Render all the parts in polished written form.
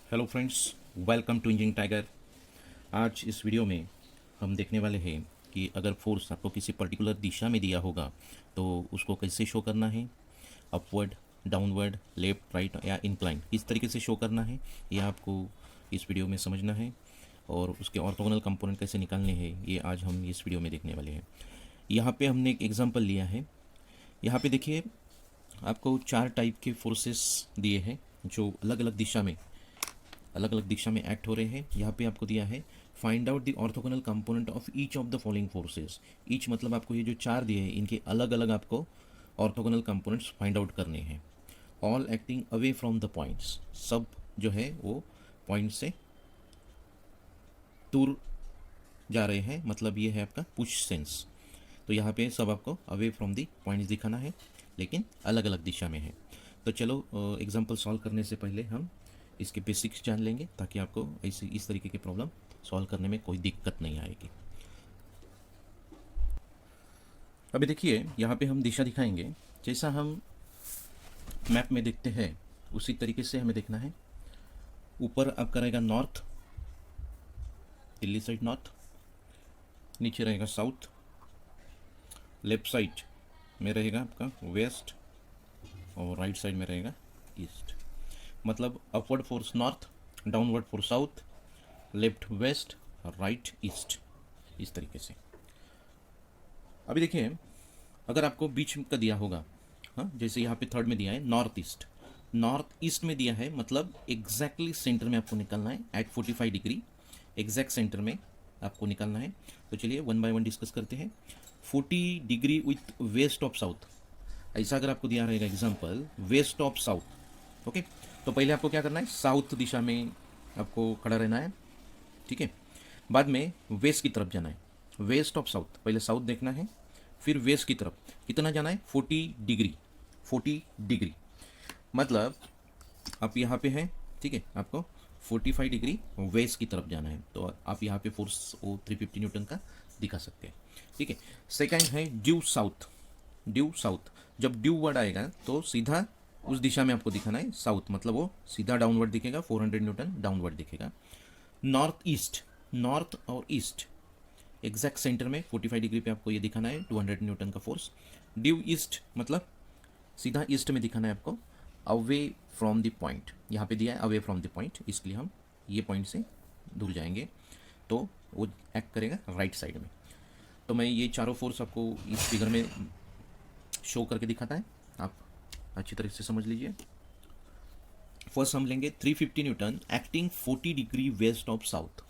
Hello friends, welcome to engineering tiger. आज इस video में हम देखने वाले हैं कि अगर फोर्स आपको किसी पर्टिकुलर दिशा में दिया होगा तो उसको कैसे शो करना है। अपवर्ड, डाउनवर्ड, लेफ्ट, राइट या इंक्लाइन किस तरीके से शो करना है, यह आपको इस वीडियो में समझना है। और उसके ऑर्थोगोनल कंपोनेंट कैसे निकालने हैं, ये आज हम इस वीडियो में देखने वाले हैं। यहाँ पे हमने एक एग्जांपल लिया है। यहाँ पे देखिए, आपको 4 टाइप के फोर्सेस दिए हैं जो अलग अलग दिशा में एक्ट हो रहे हैं। यहाँ पे आपको दिया है find out the orthogonal component of each of the following forces. Each मतलब आपको ये जो 4 दिए हैं इनके अलग अलग आपको ऑर्थोगोनल कंपोनेंट्स फाइंड आउट करने हैं। All acting away from the points, सब जो है वो पॉइंट से दूर जा रहे हैं, मतलब ये है आपका पुश सेंस। तो यहाँ पे सब आपको अवे फ्रॉम दी पॉइंट्स दिखाना है, लेकिन अलग अलग दिशा में है। तो चलो एग्जांपल सॉल्व करने से पहले हम इसके बेसिक्स जान लेंगे, ताकि आपको इस तरीके की प्रॉब्लम सॉल्व करने में कोई दिक्कत नहीं आएगी। अभी देखिए, यहाँ पे हम दिशा दिखाएंगे। जैसा हम मैप में देखते हैं उसी तरीके से हमें देखना है। ऊपर आपका रहेगा नॉर्थ, दिल्ली साइड नॉर्थ। नीचे रहेगा साउथ। लेफ्ट साइड में रहेगा आपका वेस्ट, और राइट साइड में रहेगा ईस्ट। मतलब upward force north, downward force south, left west, right east, इस तरीके से। अभी देखिए, अगर आपको बीच का दिया होगा, हाँ, जैसे यहाँ पे थर्ड में दिया है नॉर्थ ईस्ट। नॉर्थ ईस्ट में दिया है, मतलब एग्जैक्टली सेंटर में आपको निकलना है एट 45 डिग्री, एग्जैक्ट सेंटर में आपको निकलना है। तो चलिए वन बाय वन डिस्कस करते हैं। 40 degree with west of south, ऐसा अगर आपको दिया रहेगा example west of south, okay, तो पहले आपको क्या करना है, साउथ दिशा में आपको खड़ा रहना है, ठीक है। बाद में वेस्ट की तरफ जाना है, वेस्ट ऑफ साउथ, पहले साउथ देखना है, फिर वेस्ट की तरफ कितना जाना है, 40 डिग्री। 40 डिग्री मतलब आप यहाँ पे हैं, ठीक है, आपको 45 डिग्री वेस्ट की तरफ जाना है। तो आप यहाँ पे फोर्स वो 350 न्यूटन का दिखा सकते हैं, ठीक है। सेकेंड है ड्यू साउथ। ड्यू साउथ, जब ड्यू वर्ड आएगा तो सीधा उस दिशा में आपको दिखाना है साउथ, मतलब वो सीधा डाउनवर्ड दिखेगा, 400 न्यूटन डाउनवर्ड दिखेगा। नॉर्थ ईस्ट, नॉर्थ और ईस्ट एग्जैक्ट सेंटर में 45 डिग्री पे आपको ये दिखाना है 200 न्यूटन का फोर्स। ड्यू ईस्ट मतलब सीधा ईस्ट में दिखाना है आपको, अवे फ्रॉम द पॉइंट, यहाँ पे दिया है अवे फ्रॉम द पॉइंट, इसलिए हम ये पॉइंट से दूर जाएंगे तो वो एक्ट करेगा राइट साइड में। तो मैं ये चारों फोर्स आपको इस फिगर में शो करके दिखाता है, आप अच्छी तरह से समझ लीजिए। फर्स्ट हम लेंगे 350 newton acting 40 degree west of south.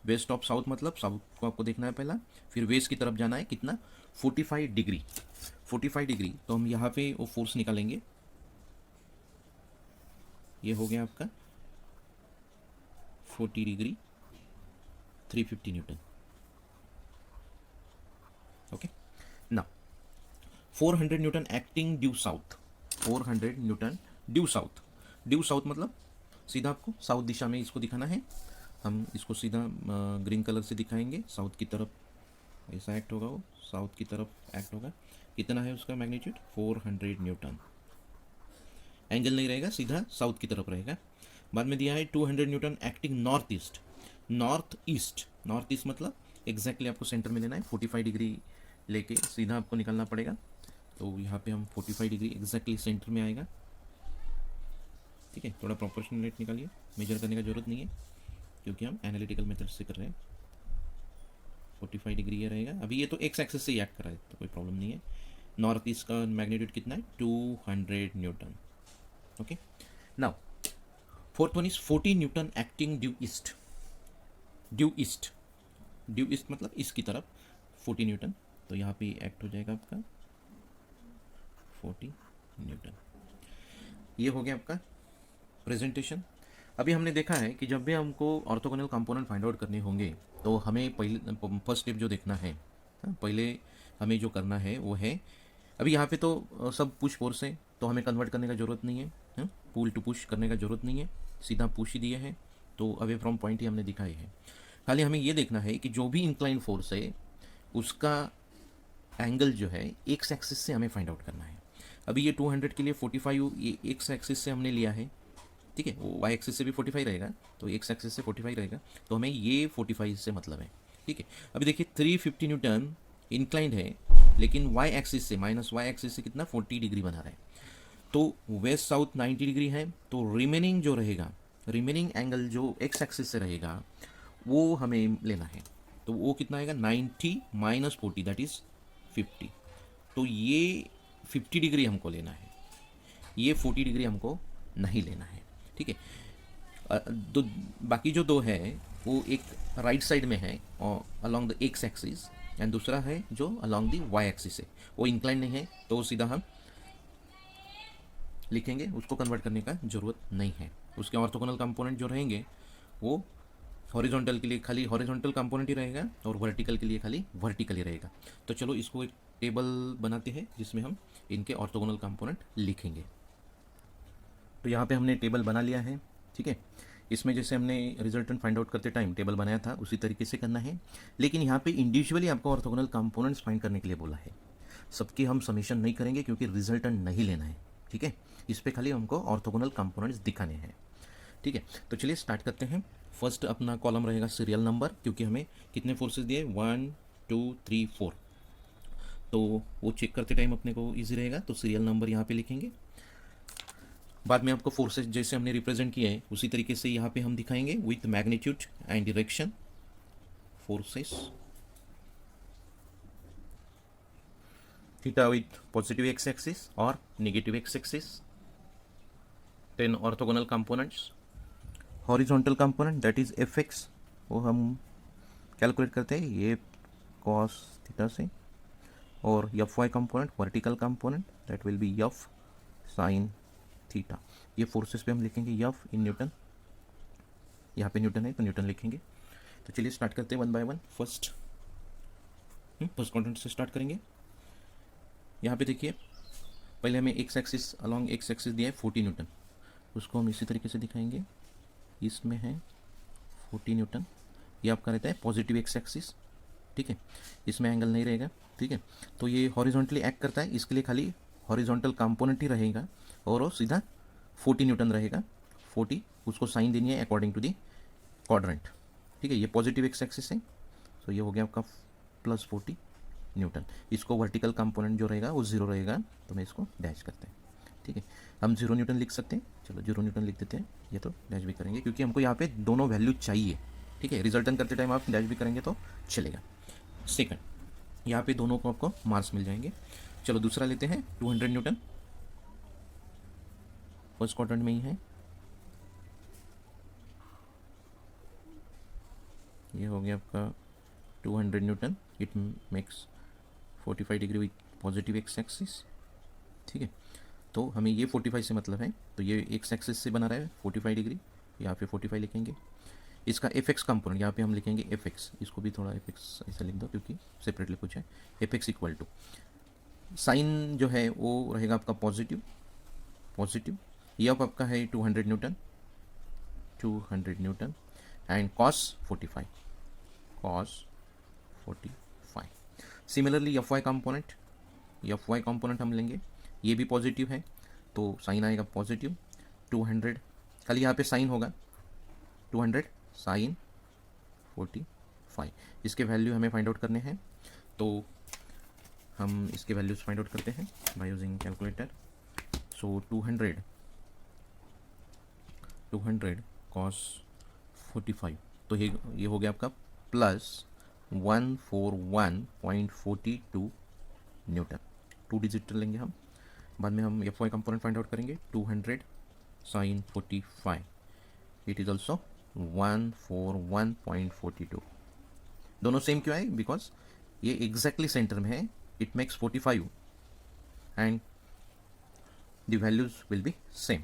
West of south मतलब साउथ को आपको देखना है पहला, फिर वेस्ट की तरफ जाना है, कितना, 45 डिग्री। 45 डिग्री तो हम यहाँ पे वो फोर्स निकालेंगे, ये हो गया आपका 40 डिग्री 350 न्यूटन, ओके। ना 400 Newton acting due south. 400 Newton due south. Due south मतलब सीधा आपको साउथ दिशा में इसको दिखाना है। हम इसको सीधा ग्रीन कलर से दिखाएंगे, साउथ की तरफ ऐसा एक्ट होगा, वो साउथ की तरफ एक्ट होगा। कितना है उसका मैग्नीट्यूड, 400 न्यूटन। एंगल नहीं रहेगा, सीधा साउथ की तरफ रहेगा। बाद में दिया है 200 Newton acting north east. North east, north east मतलब एग्जैक्टली आपको सेंटर में लेना है, 45 डिग्री लेके सीधा आपको निकलना पड़ेगा। तो यहाँ पे हम 45 डिग्री एग्जैक्टली सेंटर में आएगा, ठीक है। थोड़ा प्रोपोर्शनलेट निकालिए, मेजर करने का जरूरत नहीं है क्योंकि हम एनालिटिकल मेथड से कर रहे हैं। 45 डिग्री ये रहेगा। अभी ये तो एक्स एक्सेस से ही एक्ट कर रहा है तो कोई प्रॉब्लम नहीं है। नॉर्थ ईस्ट का मैग्नीट्यूड कितना है, 200 Newton, okay. Now fourth one is 40 Newton acting due east. Due east, due east मतलब इसकी तरफ 40 न्यूटन, तो यहाँ पे एक्ट हो जाएगा आपका 40 न्यूटन। ये हो गया आपका प्रेजेंटेशन। अभी हमने देखा है कि जब भी हमको ऑर्थोगोनल कंपोनेंट फाइंड आउट करने होंगे तो हमें पहले फर्स्ट स्टेप जो देखना है, पहले हमें जो करना है वो है, अभी यहाँ पे तो सब पुश फोर्स है तो हमें कन्वर्ट करने का ज़रूरत नहीं है, पुल टू पुश करने का ज़रूरत नहीं है, सीधा पुश ही दिया है तो अवे फ्रॉम पॉइंट ही हमने दिखाई है। खाली हमें ये देखना है कि जो भी इंक्लाइन फोर्स है उसका एंगल जो है एक्स एक्सिस से हमें फाइंड आउट करना है। अभी ये 200 के लिए 45 ये एक्स एक्सिस से हमने लिया है, ठीक है, वो वाई एक्सिस से भी 45 रहेगा, तो एक्स एक्सिस से 45 रहेगा, तो हमें ये 45 से मतलब है। ठीक है, अभी देखिए 350 न्यूटन इंक्लाइंड है, लेकिन वाई एक्सिस से माइनस वाई एक्सिस से कितना 40 डिग्री बना रहा है, तो वेस्ट साउथ 90 डिग्री है, तो रिमेनिंग जो रहेगा, रिमेनिंग एंगल जो एक्स एक्सिस से रहेगा वो हमें लेना है। तो वो कितना आएगा 90 माइनस 40 दैट इज़ 50। तो ये 50 डिग्री हमको लेना है, ये 40 डिग्री हमको नहीं लेना है। ठीक है, तो बाकी जो दो है वो एक राइट साइड में है और along the x axis, and दूसरा है जो अलोंग द वाई एक्सिस है, वो इंक्लाइन नहीं है, तो सीधा हम लिखेंगे, उसको कन्वर्ट करने का ज़रूरत नहीं है। उसके ऑर्थोगोनल कंपोनेंट जो रहेंगे वो हॉरिजॉन्टल के लिए खाली हॉरिजॉन्टल कंपोनेंट ही रहेगा और वर्टिकल के लिए खाली वर्टिकल ही रहेगा। तो चलो इसको एक टेबल बनाते हैं जिसमें हम इनके ऑर्थोगोनल कंपोनेंट लिखेंगे। तो यहाँ पे हमने टेबल बना लिया है। ठीक है, इसमें जैसे हमने रिजल्टेंट फाइंड आउट करते टाइम टेबल बनाया था उसी तरीके से करना है, लेकिन यहाँ पे इंडिविजुअली आपको ऑर्थोगोनल कंपोनेंट्स फाइंड करने के लिए बोला है। सबकी हम समीशन नहीं करेंगे क्योंकि रिजल्टेंट नहीं लेना है। ठीक है, इस पर खाली हमको ऑर्थोगोनल कंपोनेंट्स दिखाने हैं। ठीक है, तो चलिए स्टार्ट करते हैं। फर्स्ट अपना कॉलम रहेगा सीरियल नंबर, क्योंकि हमें कितने फोर्सेस दिए 1 2 3 4, तो वो चेक करते टाइम अपने को इजी रहेगा, तो सीरियल नंबर यहाँ पे लिखेंगे। बाद में आपको फोर्सेस जैसे हमने रिप्रेजेंट किया है उसी तरीके से यहाँ पे हम दिखाएंगे with magnitude and direction. Forces theta with positive x axis और negative x axis, 10 orthogonal components. Horizontal component that is F x, वो हम कैलकुलेट करते हैं ये कॉस थीटा से, और F Y component vertical component that will be F sine theta. ये forces पे हम लिखेंगे एफ इन न्यूटन, यहाँ पे न्यूटन है तो न्यूटन लिखेंगे। तो चलिए स्टार्ट करते हैं one by one. First quadrant से स्टार्ट करेंगे। यहाँ पे देखिए पहले हमें x axis along x axis दिया है 40 न्यूटन, उसको हम इसी तरीके से दिखाएंगे। इसमें है 40 न्यूटन, ये आपका रहता है पॉजिटिव एक्स एक्सिस। ठीक है, इसमें एंगल नहीं रहेगा। ठीक है, तो ये हॉरिजॉन्टली एक्ट करता है, इसके लिए खाली हॉरिजॉन्टल कंपोनेंट ही रहेगा और वो सीधा 40 न्यूटन रहेगा। 40 उसको साइन देनी है अकॉर्डिंग टू दी क्वाड्रेंट। ठीक है, ये पॉजिटिव एक्स एक्सिस है, तो ये हो गया आपका प्लस 40 न्यूटन। इसको वर्टिकल कंपोनेंट जो रहेगा वो 0 रहेगा, तो मैं इसको डैश करते हैं। ठीक है, हम 0 न्यूटन लिख सकते हैं, चलो 0 न्यूटन लिख देते हैं, ये तो डैश भी करेंगे क्योंकि हमको यहाँ पे दोनों वैल्यू चाहिए। ठीक है, रिजल्टन करते टाइम आप डैश भी करेंगे तो चलेगा। सेकंड, यहाँ पे दोनों को आपको मार्क्स मिल जाएंगे। चलो दूसरा लेते हैं 200 न्यूटन, फर्स्ट क्वाड्रेंट में ही है, ये हो गया आपका 200 Newton. It makes 45 degree with positive x axis. ठीक है, तो हमें ये 45 से मतलब है, तो ये एक्स एक्सिस से बना रहा है 45 डिग्री, यहाँ पे 45 लिखेंगे। इसका एफ एक्स कंपोनेंट यहाँ पे हम लिखेंगे एफ एक्स, इसको भी थोड़ा एफ एक्स ऐसा लिख दो क्योंकि सेपरेटली कुछ है। F X equal to sine जो है वो रहेगा आपका पॉजिटिव पॉजिटिव, ये अब आपका है 200 newton 200 newton and cos 45 cos 45। Similarly F Y component हम लेंगे, ये भी पॉजिटिव है तो साइन आएगा पॉजिटिव 200, खाली यहाँ पे साइन होगा 200 साइन 45। इसके वैल्यू हमें फाइंड आउट करने हैं, तो हम इसके वैल्यूज फाइंड आउट करते हैं by using calculator. So 200 cos 45, तो ये हो गया आपका प्लस 141.42 न्यूटन। 2 डिजिट लेंगे हम, बाद में हम F Y component find out करेंगे। 200 साइन 45, इट इज़ ऑल्सो 141.42। दोनों सेम क्यों है, बिकॉज ये एग्जैक्टली सेंटर में है, it makes 45 and the values will be same.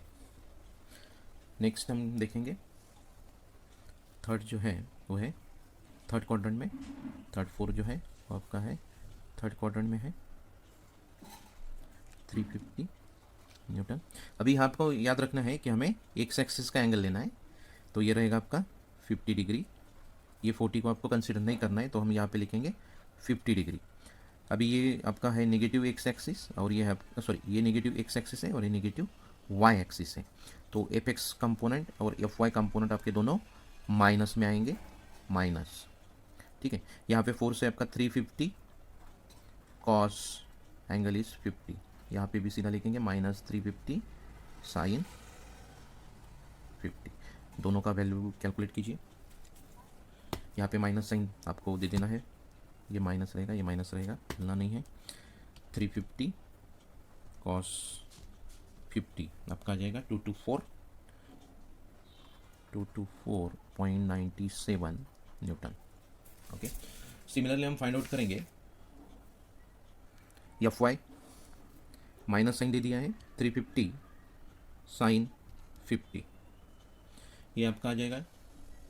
Next हम देखेंगे थर्ड जो है वो है थर्ड क्वाड्रेंट में, थर्ड फोर जो है वो आपका है थर्ड क्वाड्रेंट में है 350 न्यूटन। अभी आपको याद रखना है कि हमें एक्स एक्सिस का एंगल लेना है, तो ये रहेगा आपका 50 डिग्री। ये 40 को आपको कंसिडर नहीं करना है, तो हम यहाँ पे लिखेंगे 50 डिग्री। अभी ये आपका है नेगेटिव एक्स एक्सिस और ये है सॉरी ये नेगेटिव एक्स एक्सिस है और ये नेगेटिव वाई एक्सिस है, तो एफ एक्स कंपोनेंट और एफ वाई कंपोनेंट आपके दोनों माइनस में आएंगे, माइनस। ठीक है, यहाँ पे फोर्स है आपका 350 कॉस एंगल इज 50, यहाँ पे भी सीधा लिखेंगे -350 साइन 50। दोनों का वैल्यू कैलकुलेट कीजिए। यहाँ पे माइनस साइन आपको दे देना है, ये माइनस रहेगा, ये माइनस रहेगा, भूलना नहीं है। 350 कॉस 50 आपका आ जाएगा 224.97 न्यूटन। ओके, सिमिलरली हम फाइंड आउट करेंगे एफ वाई, माइनस साइन दे दिया है, 350 साइन 50, ये आपका आ जाएगा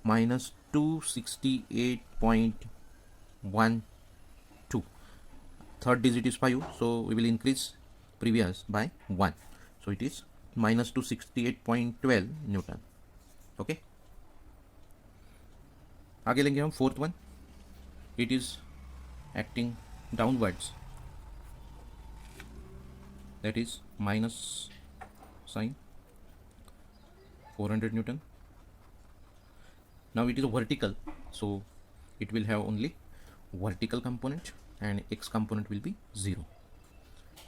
-268.12। Third digit is 5, so we will increase previous by 1, so it is -268.12 newton. Okay, आगे लेंगे हम fourth one. It is acting downwards, that is minus sine 400 Newton. Now it is vertical, so it will have only vertical component and x component will be 0.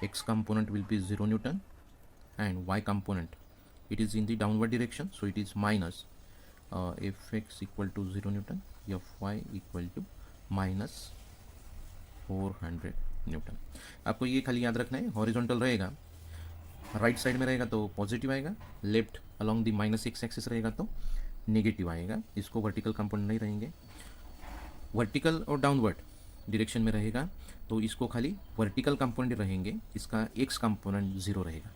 X component will be 0 Newton and y component, it is in the downward direction, so it is minus fx equal to 0 Newton, fy equal to minus 400 Newton. आपको ये खाली याद रखना है, horizontal रहेगा, right side में रहेगा तो पॉजिटिव आएगा, left along the -x axis रहेगा तो नेगेटिव आएगा। इसको वर्टिकल कंपोनेंट नहीं रहेंगे। वर्टिकल और डाउनवर्ड डायरेक्शन में रहेगा तो इसको खाली वर्टिकल कंपोनेंट रहेंगे, इसका x कंपोनेंट 0 रहेगा।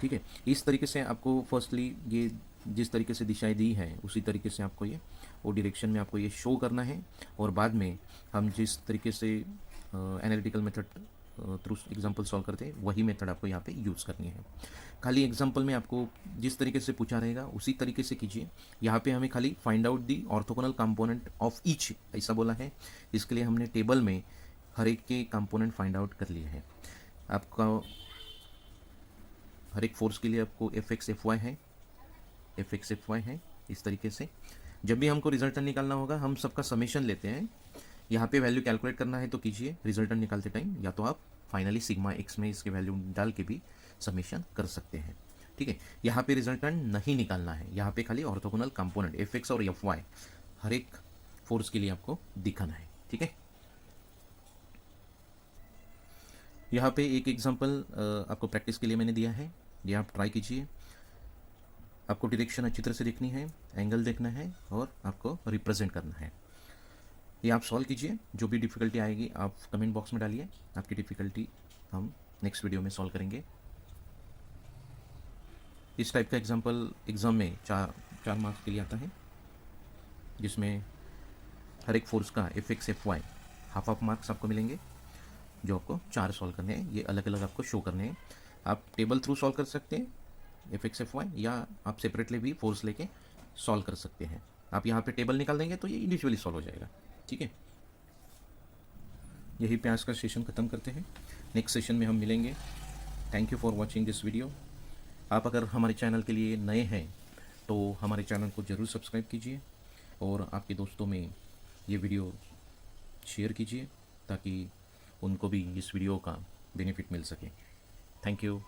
ठीक है, इस तरीके से आपको फर्स्टली ये जिस तरीके से दिशाएं दी है उसी तरीके से आपको ये वो डायरेक्शन में आपको ये शो करना है, और बाद में हम जिस तरीके से analytical method through example solve करते हैं वही मेथड आपको यहाँ पे यूज़ करनी है। खाली एग्जांपल में आपको जिस तरीके से पूछा रहेगा उसी तरीके से कीजिए। यहाँ पे हमें खाली find out the orthogonal component of each ऐसा बोला है, इसके लिए हमने टेबल में हर एक के कंपोनेंट फाइंड आउट कर लिए हैं। आपका हर एक फोर्स के लिए आपको एफ एक्स एफ वाई है, एफ एक्स एफ वाई है। इस तरीके से जब भी हमको रिजल्टन निकालना होगा हम सबका समेशन लेते हैं। यहाँ पे वैल्यू कैलकुलेट करना है तो कीजिए रिजल्टन निकालते टाइम, या तो आप फाइनली सिग्मा एक्स में इसके वैल्यू डाल के भी समेशन कर सकते हैं। ठीक है, यहाँ पे रिजल्टन नहीं निकालना है, यहाँ पे खाली ऑर्थोगोनल कंपोनेंट एफ एक्स और एफ वाई हर एक फोर्स के लिए आपको दिखाना है। ठीक है, यहाँ पे एक एग्जांपल आपको प्रैक्टिस के लिए मैंने दिया है, ये आप ट्राई कीजिए। आपको डायरेक्शन अच्छी तरह से देखनी है, एंगल देखना है और आपको रिप्रेजेंट करना है। ये आप सॉल्व कीजिए, जो भी डिफ़िकल्टी आएगी आप कमेंट बॉक्स में डालिए, आपकी डिफ़िकल्टी हम नेक्स्ट वीडियो में सॉल्व करेंगे। इस टाइप का एग्जांपल एग्ज़ाम में चार मार्क्स के लिए आता है, जिसमें हर एक फोर्स का F X F Y half marks आपको मिलेंगे, जो आपको 4 सॉल्व करने हैं। ये अलग अलग आपको शो करने हैं। आप टेबल थ्रू सॉल्व कर सकते हैं एफ एक्स एफ वाई, या आप सेपरेटली भी फोर्स लेके सॉल्व कर सकते हैं। आप यहाँ पे टेबल निकाल देंगे तो ये इंडिविजुअली सॉल्व हो जाएगा। ठीक है, यही पे आज का सेशन ख़त्म करते हैं, नेक्स्ट सेशन में हम मिलेंगे। Thank you for watching this video. आप अगर हमारे चैनल के लिए नए हैं तो हमारे चैनल को ज़रूर सब्सक्राइब कीजिए और आपके दोस्तों में ये वीडियो शेयर कीजिए ताकि उनको भी इस वीडियो का बेनिफिट मिल सके। Thank you.